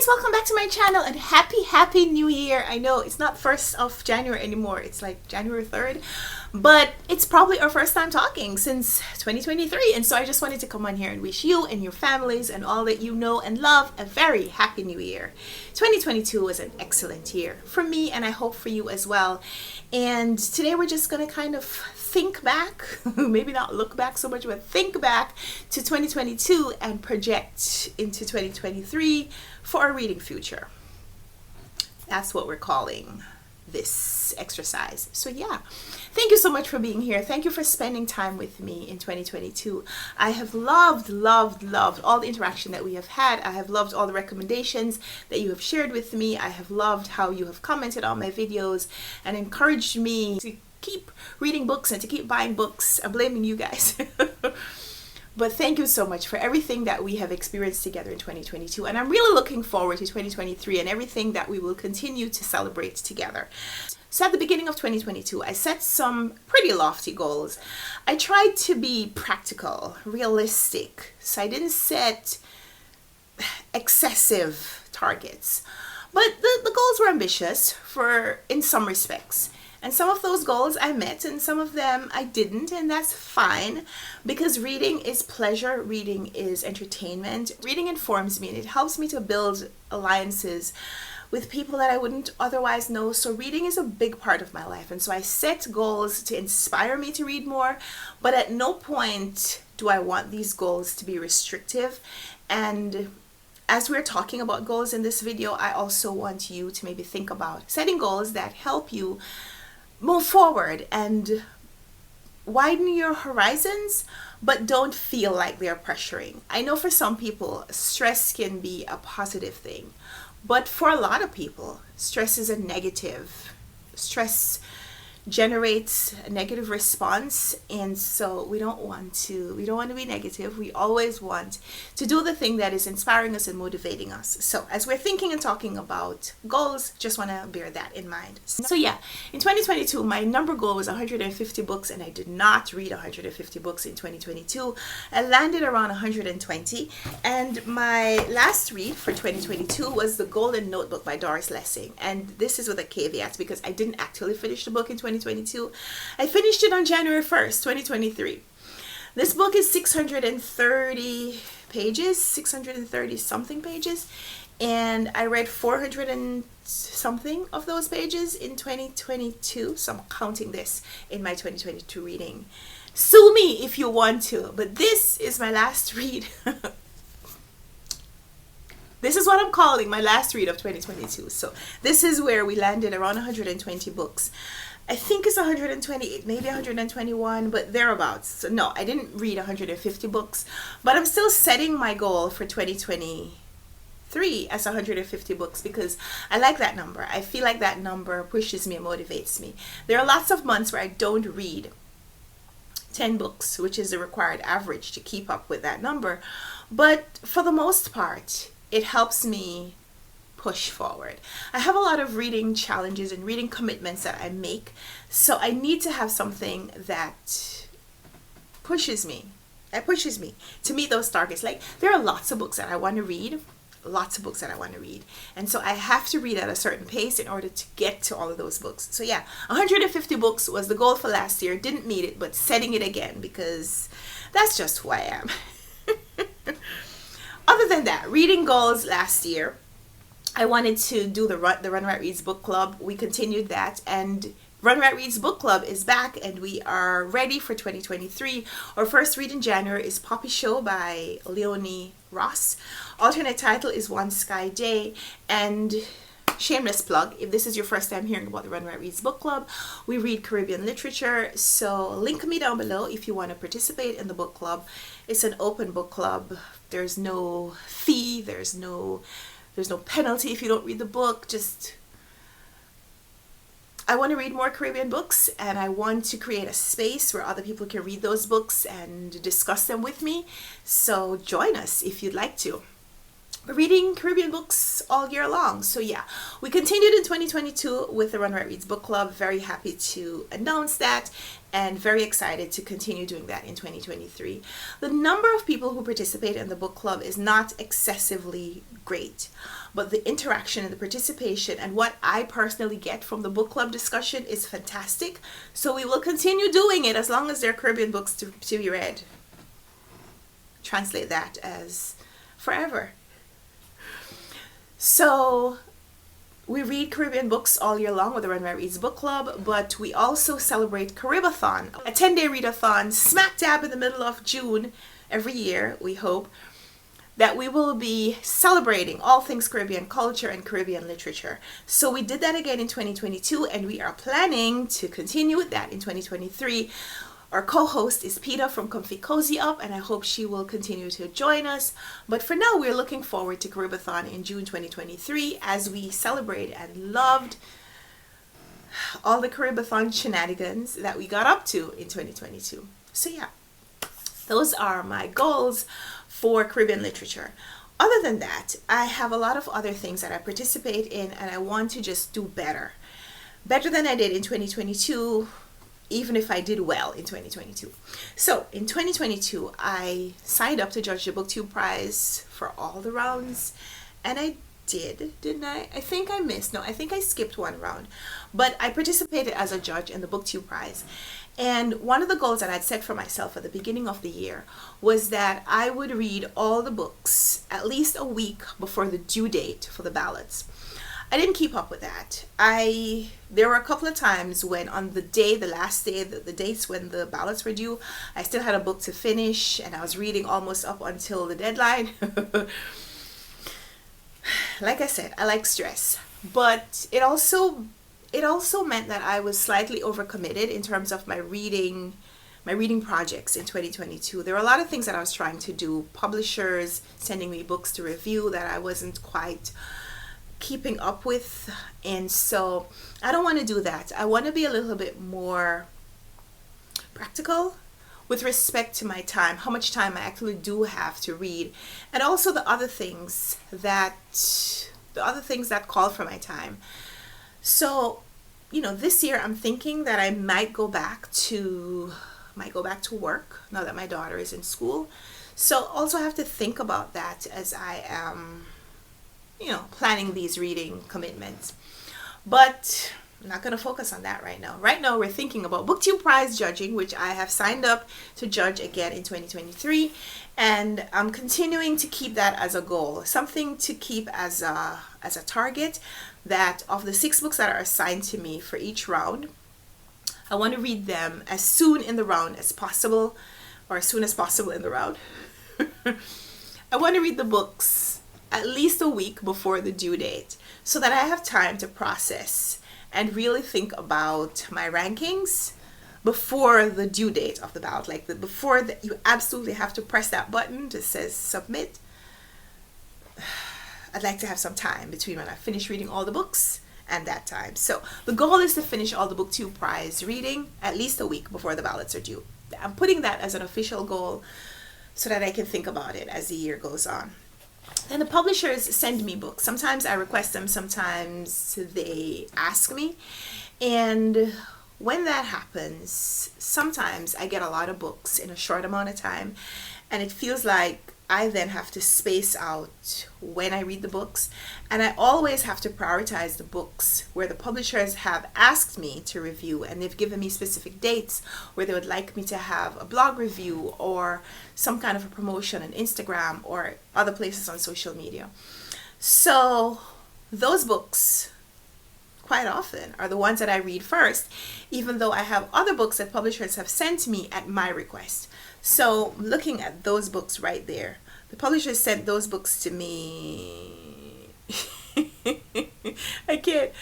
friends, welcome back to my channel and happy new year. I know it's not 1st of January anymore, it's like January 3rd, but it's probably our first time talking since 2023, and so I just wanted to come on here and wish you and your families and all that you know and love a very happy new year. 2022 was an excellent year for me, and I hope for you as well. And today we're just gonna kind of think back, maybe not look back so much, but think back to 2022 and project into 2023 for our reading future. That's what we're calling this exercise. So yeah, thank you so much for being here. Thank you for spending time with me in 2022. I have loved all the interaction that we have had. I have loved all the recommendations that you have shared with me. I have loved how you have commented on my videos and encouraged me to keep reading books and to keep buying books. I'm blaming you guys. But thank you so much for everything that we have experienced together in 2022. And I'm really looking forward to 2023 and everything that we will continue to celebrate together. So at the beginning of 2022, I set some pretty lofty goals. I tried to be practical, realistic. So I didn't set excessive targets. But the goals were ambitious in some respects. And some of those goals I met and some of them I didn't, and that's fine, because reading is pleasure, reading is entertainment. Reading informs me and it helps me to build alliances with people that I wouldn't otherwise know. So reading is a big part of my life, and so I set goals to inspire me to read more, but at no point do I want these goals to be restrictive. And as we're talking about goals in this video, I also want you to maybe think about setting goals that help you move forward and widen your horizons, but don't feel like they're pressuring. I know for some people, stress can be a positive thing, but for a lot of people, stress is a negative. Stress generates a negative response, and so we don't want to be negative. We always want to do the thing that is inspiring us and motivating us. So as we're thinking and talking about goals, just want to bear that in mind. So yeah, in 2022 my number goal was 150 books, and I did not read 150 books in 2022. I landed around 120, and my last read for 2022 was The Golden Notebook by Doris Lessing, and this is with a caveat because I didn't actually finish the book in 2022. I finished it on January 1st, 2023. This book is 630 pages, 630 something pages, and I read 400 and something of those pages in 2022, so I'm counting this in my 2022 reading. Sue me if you want to, but this is my last read. This is what I'm calling my last read of 2022. So this is where we landed around 120 books. I think it's 128, maybe 121, but thereabouts. So no, I didn't read 150 books, but I'm still setting my goal for 2023 as 150 books because I like that number. I feel like that number pushes me and motivates me. There are lots of months where I don't read 10 books, which is the required average to keep up with that number. But for the most part, it helps me push forward. I have a lot of reading challenges and reading commitments that I make, so I need to have something that pushes me. It pushes me to meet those targets. Like, there are lots of books that I want to read, and so I have to read at a certain pace in order to get to all of those books. So yeah, 150 books was the goal for last year. Didn't meet it, but setting it again because that's just who I am. Other than that, reading goals last year, I wanted to do the Run Right Reads Book Club. We continued that, and Run Right Reads Book Club is back, and we are ready for 2023. Our first read in January is Poppy Show by Leonie Ross. Alternate title is One Sky Day. And shameless plug, if this is your first time hearing about the Run Right Reads Book Club, we read Caribbean literature, so link me down below if you want to participate in the book club. It's an open book club. There's no fee, there's no penalty if you don't read the book. Just, I want to read more Caribbean books, and I want to create a space where other people can read those books and discuss them with me. So join us if you'd like to. we're reading Caribbean books all year long. So yeah, we continued in 2022 with the Run Right Reads Book Club. Very happy to announce that and very excited to continue doing that in 2023. The number of people who participate in the book club is not excessively great, but the interaction and the participation and what I personally get from the book club discussion is fantastic. So we will continue doing it as long as there are Caribbean books to be read. Translate that as forever. So we read Caribbean books all year long with the Run Right Reads Book Club, but we also celebrate Caribathon, a 10-day readathon smack dab in the middle of June every year, we hope, that we will be celebrating all things Caribbean culture and Caribbean literature. So we did that again in 2022, and we are planning to continue with that in 2023. Our co-host is Peter from Comfy Cozy Up, and I hope she will continue to join us. But for now, we're looking forward to Caribathon in June 2023 as we celebrate and loved all the Caribathon shenanigans that we got up to in 2022. So yeah, those are my goals for Caribbean literature. Other than that, I have a lot of other things that I participate in, and I want to just do better. Better than I did in 2022, even if I did well in 2022. So in 2022, I signed up to judge the BookTube prize for all the rounds, and I didn't I? I think I missed. No, I think I skipped one round, but I participated as a judge in the BookTube prize. And one of the goals that I'd set for myself at the beginning of the year was that I would read all the books at least a week before the due date for the ballots. I didn't keep up with that. There were a couple of times when on the last day, the dates when the ballots were due, I still had a book to finish and I was reading almost up until the deadline. Like I said, I like stress, but it also meant that I was slightly overcommitted in terms of my reading projects in 2022. There were a lot of things that I was trying to do, publishers sending me books to review that I wasn't quite keeping up with, and so I don't want to do that. I want to be a little bit more practical with respect to my time, how much time I actually do have to read, and also the other things that call for my time. So, this year I'm thinking that I might go back to work now that my daughter is in school. So also have to think about that as I am planning these reading commitments. But I'm not going to focus on that right now. Right now we're thinking about BookTube prize judging, which I have signed up to judge again in 2023, and I'm continuing to keep that as a goal, something to keep as a target, that of the 6 books that are assigned to me for each round, I want to read them as soon in the round as possible, or as soon as possible in the round. I want to read the books at least a week before the due date so that I have time to process and really think about my rankings before the due date of the ballot, before that you absolutely have to press that button that says submit. I'd like to have some time between when I finish reading all the books and that time. So the goal is to finish all the BookTube prize reading at least a week before the ballots are due. I'm putting that as an official goal so that I can think about it as the year goes on. And the publishers send me books. Sometimes I request them, sometimes they ask me. And when that happens, sometimes I get a lot of books in a short amount of time, and it feels like I then have to space out when I read the books, and I always have to prioritize the books where the publishers have asked me to review, and they've given me specific dates where they would like me to have a blog review or some kind of a promotion on Instagram or other places on social media. So those books quite often are the ones that I read first, even though I have other books that publishers have sent me at my request. So looking at those books right there, the publishers sent those books to me. I can't,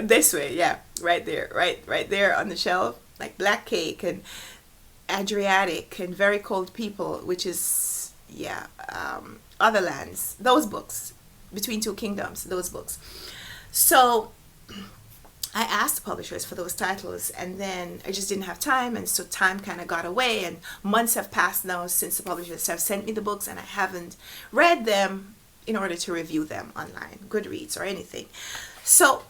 this way, yeah, right there, right there on the shelf, like Black Cake and Adriatic and Very Cold People, which is, Other Lands, those books, Between Two Kingdoms, those books. So I asked the publishers for those titles, and then I just didn't have time, and so time kind of got away, and months have passed now since the publishers have sent me the books, and I haven't read them in order to review them online, Goodreads or anything. So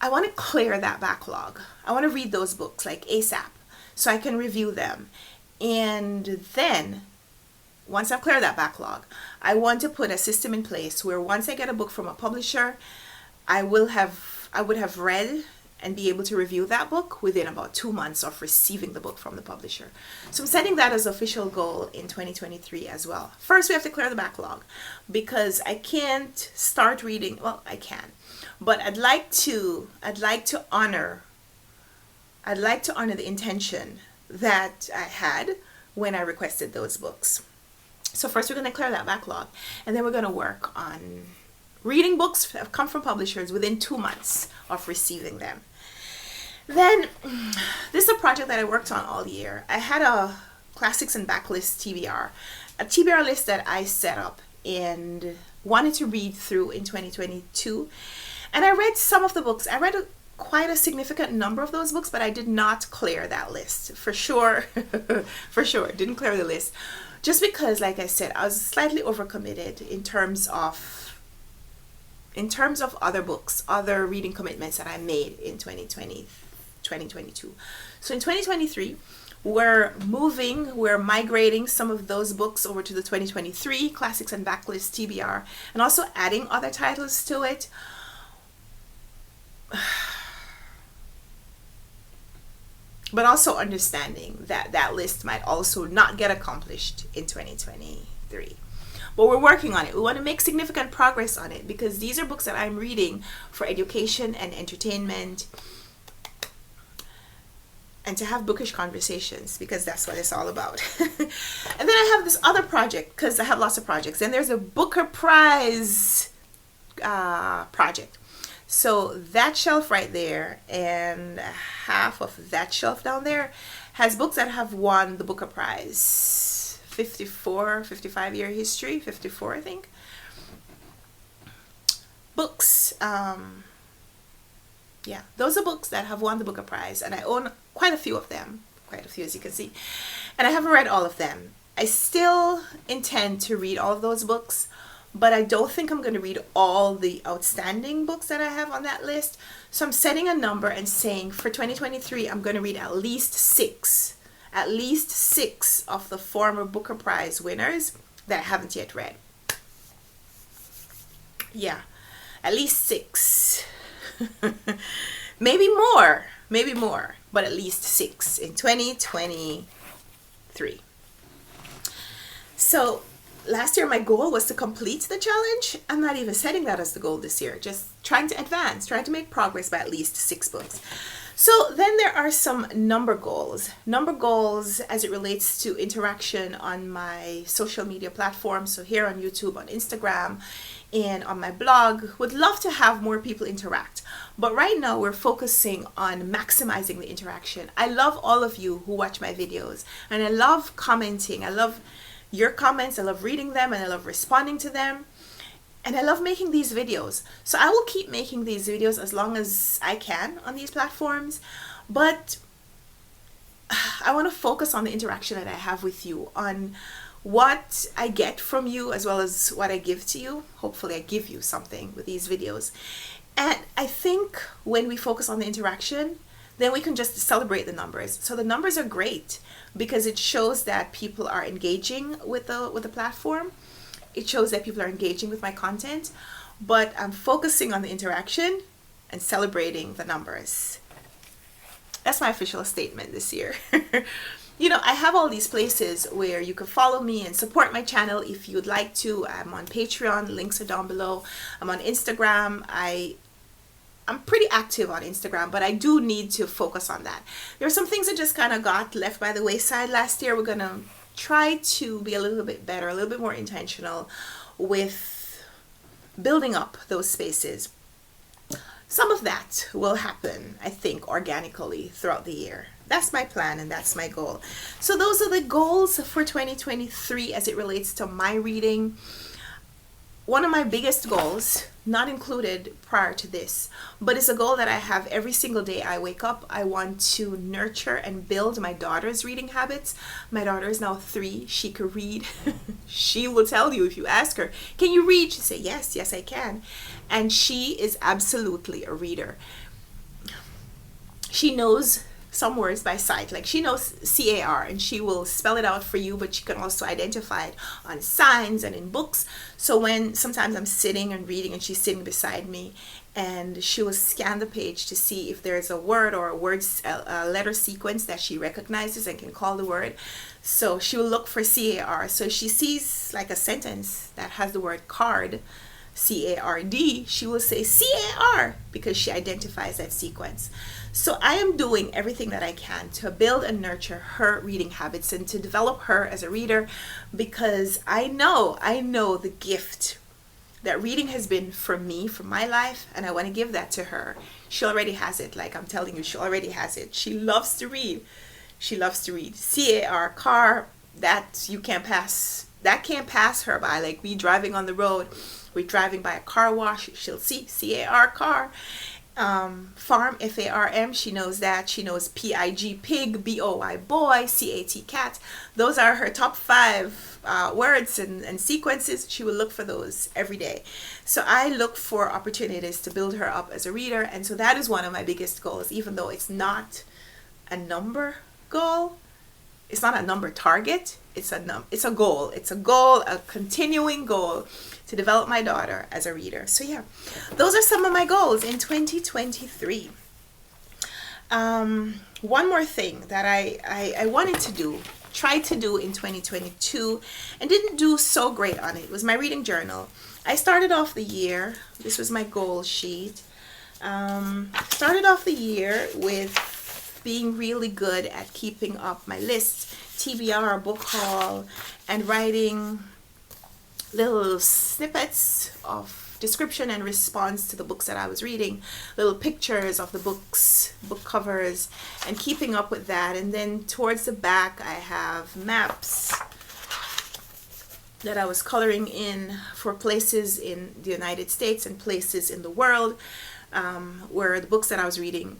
I want to clear that backlog. I want to read those books like ASAP so I can review them. And then once I've cleared that backlog, I want to put a system in place where once I get a book from a publisher, I would have read and be able to review that book within about 2 months of receiving the book from the publisher. So I'm setting that as an official goal in 2023 as well. First, we have to clear the backlog because I can't start reading. Well, I can, but I'd like to honor the intention that I had when I requested those books. So first we're going to clear that backlog, and then we're going to work on reading books that have come from publishers within 2 months of receiving them. Then, this is a project that I worked on all year. I had a classics and backlist TBR, a TBR list that I set up and wanted to read through in 2022. And I read some of the books. I read quite a significant number of those books, but I did not clear that list. For sure, didn't clear the list. Just because, like I said, I was slightly overcommitted in terms of other books, other reading commitments that I made in 2022. So in 2023, we're migrating some of those books over to the 2023 Classics and Backlist TBR, and also adding other titles to it. But also understanding that that list might also not get accomplished in 2023. But we're working on it. We want to make significant progress on it because these are books that I'm reading for education and entertainment and to have bookish conversations, because that's what it's all about. And then I have this other project, because I have lots of projects. And there's a Booker Prize project. So that shelf right there and half of that shelf down there has books that have won the Booker Prize. 55-year history, 54 I think. Books, yeah, those are books that have won the Booker Prize, and I own quite a few of them, as you can see. And I haven't read all of them. I still intend to read all of those books, but I don't think I'm going to read all the outstanding books that I have on that list. So I'm setting a number and saying for 2023, I'm going to read at least six of the former Booker Prize winners that I haven't yet read. Yeah, at least 6. maybe more, but at least 6 in 2023. So last year my goal was to complete the challenge. I'm not even setting that as the goal this year, just trying to advance, trying to make progress by at least 6 books. So then there are some number goals as it relates to interaction on my social media platforms. So here on YouTube, on Instagram, and on my blog. Would love to have more people interact. But right now we're focusing on maximizing the interaction. I love all of you who watch my videos, and I love commenting. I love your comments. I love reading them, and I love responding to them. And I love making these videos. So I will keep making these videos as long as I can on these platforms. But I want to focus on the interaction that I have with you, on what I get from you as well as what I give to you. Hopefully I give you something with these videos. And I think when we focus on the interaction, then we can just celebrate the numbers. So the numbers are great because it shows that people are engaging with the platform. It shows that people are engaging with my content, but I'm focusing on the interaction and celebrating the numbers. That's my official statement this year. You know, I have all these places where you can follow me and support my channel if you'd like to. I'm on Patreon, links are down below. I'm on Instagram. I'm pretty active on Instagram, but I do need to focus on that. There are some things that just kind of got left by the wayside last year. We're going to try to be a little bit better, a little bit more intentional with building up those spaces. Some of that will happen, I think, organically throughout the year. That's my plan and that's my goal. So those are the goals for 2023 as it relates to my reading. One of my biggest goals not included prior to this, but it's a goal that I have every single day I wake up. I want to nurture and build my daughter's reading habits. My daughter is now 3. She could read. She will tell you if you ask her, can you read? She say, yes, I can. And she is absolutely a reader. She knows some words by sight, like she knows CAR and she will spell it out for you, but she can also identify it on signs and in books. So when sometimes I'm sitting and reading and she's sitting beside me, and she will scan the page to see if there's a word or a letter sequence that she recognizes and can call the word. So she will look for CAR. So if she sees like a sentence that has the word card, CARD, she will say CAR because she identifies that sequence. So I am doing everything that I can to build and nurture her reading habits and to develop her as a reader, because I know the gift that reading has been for me, for my life, and I want to give that to her. She already has it. Like I'm telling you, she already has it. She loves to read. She loves to read. CAR, car, that you can't pass. That can't pass her by. Like we driving on the road, we're driving by a car wash, she'll see CAR, car. Farm, FARM, she knows that. She knows PIG, pig, BOY, boy, CAT, cat. Those are her top 5 words and sequences. She will look for those every day. So I look for opportunities to build her up as a reader, and so that is one of my biggest goals, even though it's not a number goal. It's not a number target. It's a goal. It's a goal, a continuing goal to develop my daughter as a reader. So yeah, those are some of my goals in 2023. One more thing that I wanted to do, tried to do in 2022 and didn't do so great on it, was my reading journal. I started off the year, this was my goal sheet, started off the year with being really good at keeping up my lists, TBR, book haul, and writing little snippets of description and response to the books that I was reading, little pictures of the books, book covers, and keeping up with that. And then towards the back I have maps that I was coloring in for places in the United States and places in the world where the books that I was reading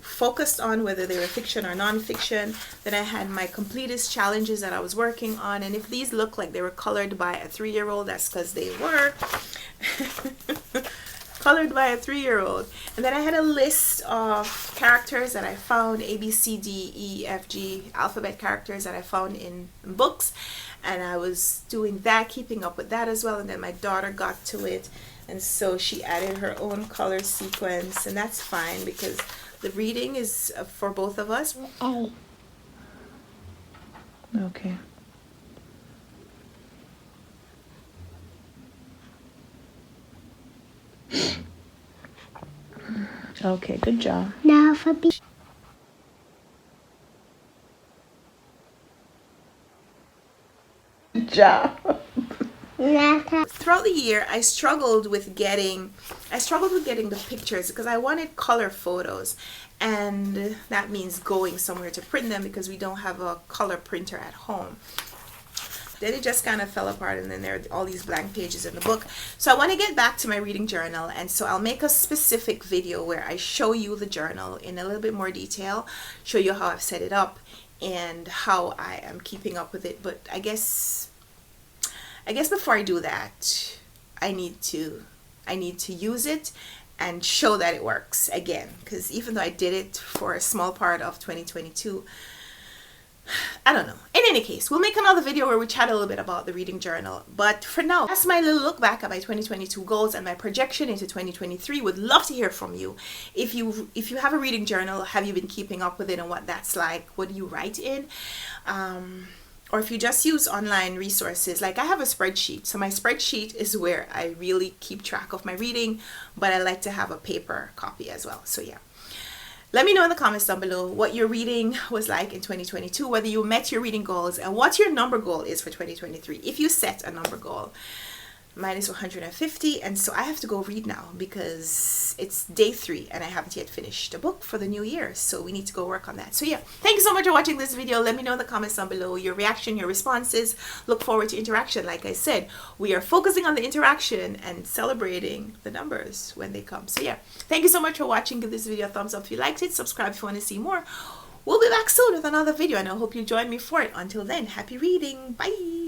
focused on, whether they were fiction or non-fiction. Then I had my completist challenges that I was working on, and if these look like they were colored by a 3-year-old, that's because they were colored by a 3-year-old. And then I had a list of characters that I found, A, B, C, D, E, F, G, alphabet characters that I found in books, and I was doing that, keeping up with that as well. And then my daughter got to it, and so she added her own color sequence, and that's fine because the reading is for both of us. Oh. Okay. Okay, good job. Now for B. Good job. Throughout the year, I struggled with getting the pictures because I wanted color photos, and that means going somewhere to print them because we don't have a color printer at home. Then it just kind of fell apart, and then there are all these blank pages in the book. So I want to get back to my reading journal, and so I'll make a specific video where I show you the journal in a little bit more detail, show you how I've set it up and how I am keeping up with it. But I guess before I do that, I need to use it and show that it works again, because even though I did it for a small part of 2022, I don't know. In any case, we'll make another video where we chat a little bit about the reading journal. But for now, that's my little look back at my 2022 goals and my projection into 2023. Would love to hear from you. If you have a reading journal, have you been keeping up with it and what that's like? What do you write in? Or if you just use online resources, like I have a spreadsheet. So my spreadsheet is where I really keep track of my reading, but I like to have a paper copy as well. So yeah. Let me know in the comments down below what your reading was like in 2022, whether you met your reading goals, and what your number goal is for 2023. If you set a number goal, Mine is 150, and so I have to go read now because it's day 3 and I haven't yet finished a book for the new year, so we need to go work on that. So yeah, thank you so much for watching this video. Let me know in the comments down below your reaction, your responses. Look forward to interaction. Like I said, we are focusing on the interaction and celebrating the numbers when they come. So yeah, thank you so much for watching. Give this video a thumbs up if you liked it. Subscribe if you want to see more. We'll be back soon with another video, and I hope you join me for it. Until then, happy reading. Bye.